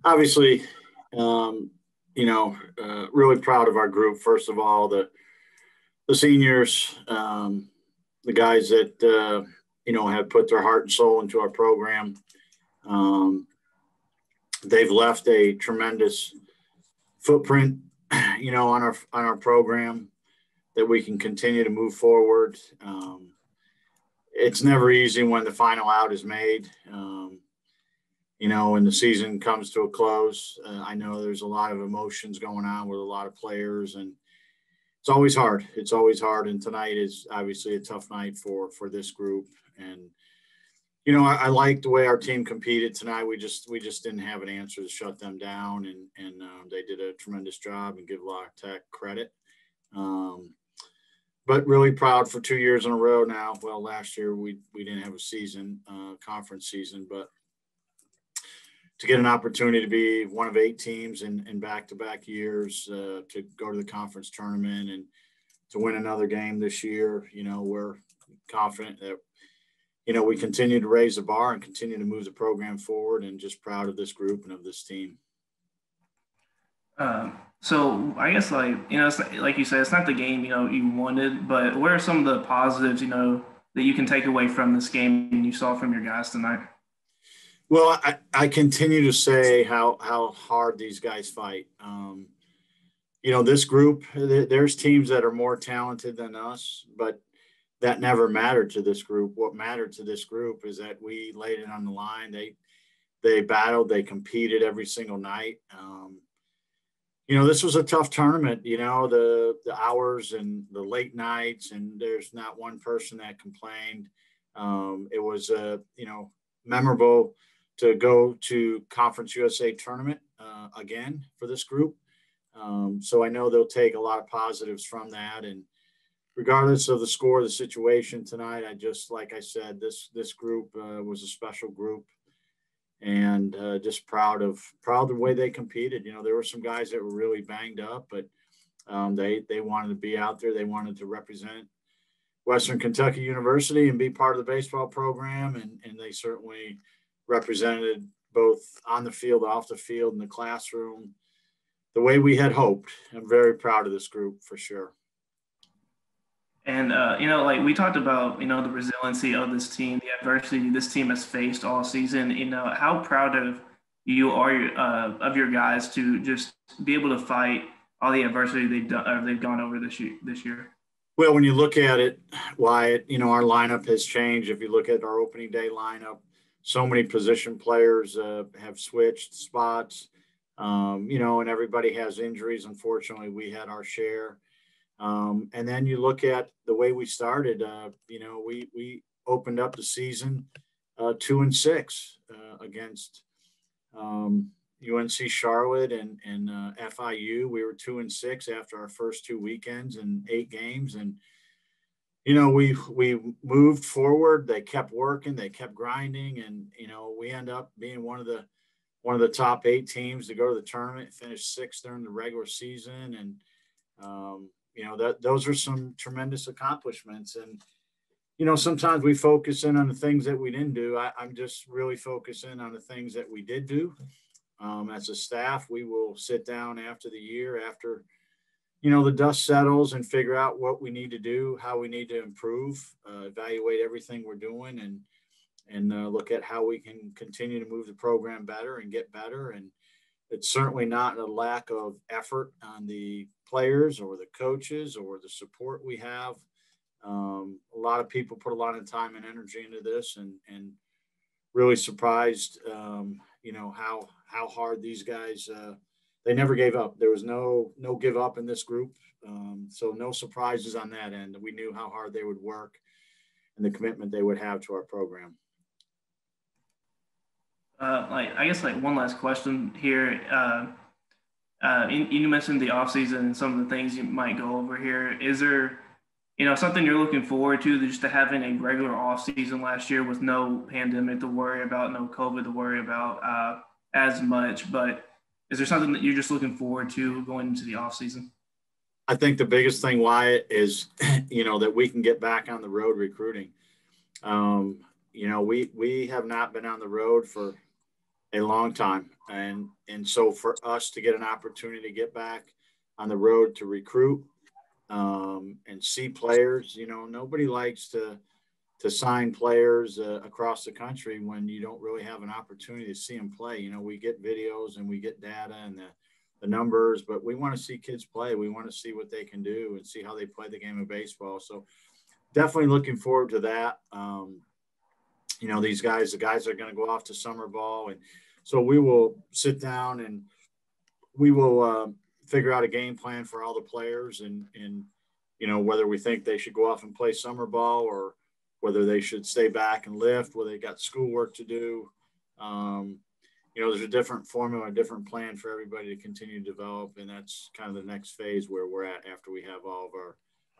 Obviously, really proud of our group. First of all, the seniors, the guys that have put their heart and soul into our program. Um, they've left a tremendous footprint, on our program that we can continue to move forward. It's never easy when the final out is made. When the season comes to a close, I know there's a lot of emotions going on with a lot of players, and it's always hard. It's always hard, and tonight is obviously a tough night for this group. And I like the way our team competed tonight. We just didn't have an answer to shut them down, and they did a tremendous job, and give La Tech credit. Um, but really proud for 2 years in a row now. Well, last year we didn't have a season, conference season, but to get an opportunity to be one of 8 teams in back-to-back years, to go to the conference tournament and to win another game this year, we're confident that, we continue to raise the bar and continue to move the program forward, and just proud of this group and of this team. So I guess it's like you said, it's not the game you wanted, but what are some of the positives that you can take away from this game and you saw from your guys tonight? Well, I continue to say how hard these guys fight. This group, there's teams that are more talented than us, but that never mattered to this group. What mattered to this group is that we laid it on the line. They battled, they competed every single night. This was a tough tournament, the hours and the late nights, and there's not one person that complained. It was, memorable to go to Conference USA tournament again for this group. So I know they'll take a lot of positives from that. And regardless of the score, the situation tonight, like I said, this group was a special group, and just proud of the way they competed. There were some guys that were really banged up, but they wanted to be out there. They wanted to represent Western Kentucky University and be part of the baseball program, and they certainly represented both on the field, off the field, in the classroom, the way we had hoped. I'm very proud of this group for sure. And like we talked about, the resiliency of this team, the adversity this team has faced all season. How proud of you are of your guys to just be able to fight all the adversity they've gone over this year. Well, when you look at it, Wyatt, our lineup has changed. If you look at our opening day lineup, so many position players have switched spots, and everybody has injuries. Unfortunately, we had our share. And then you look at the way we started, we opened up the season 2-6 against UNC Charlotte and FIU. We were 2-6 after our first 2 weekends and 8 games. And, we moved forward. They kept working, they kept grinding. And, we end up being one of the top 8 teams to go to the tournament, finish 6th during the regular season. And, those are some tremendous accomplishments. And, sometimes we focus in on the things that we didn't do. I'm just really focusing on the things that we did do. As a staff, we will sit down after the year, after, the dust settles, and figure out what we need to do, how we need to improve, evaluate everything we're doing, and look at how we can continue to move the program better and get better. And it's certainly not a lack of effort on the players or the coaches or the support we have. A lot of people put a lot of time and energy into this, and really surprised, how hard these guys, they never gave up. There was no give up in this group. So no surprises on that end. We knew how hard they would work and the commitment they would have to our program. I guess one last question here. You mentioned the offseason and some of the things you might go over here. Is there, something you're looking forward to, just to having a regular offseason last year with no pandemic to worry about, no COVID to worry about as much? But is there something that you're just looking forward to going into the offseason? I think the biggest thing, Wyatt, is, that we can get back on the road recruiting. We have not been on the road for a long time. And so for us to get an opportunity to get back on the road to recruit and see players, nobody likes to sign players across the country when you don't really have an opportunity to see them play. We get videos and we get data and the numbers, but we want to see kids play. We want to see what they can do and see how they play the game of baseball. So definitely looking forward to that. The guys are going to go off to summer ball. And so we will sit down and we will figure out a game plan for all the players and whether we think they should go off and play summer ball or whether they should stay back and lift, whether they got schoolwork to do. There's a different formula, a different plan for everybody to continue to develop. And that's kind of the next phase where we're at after we have all of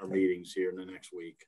our meetings here in the next week.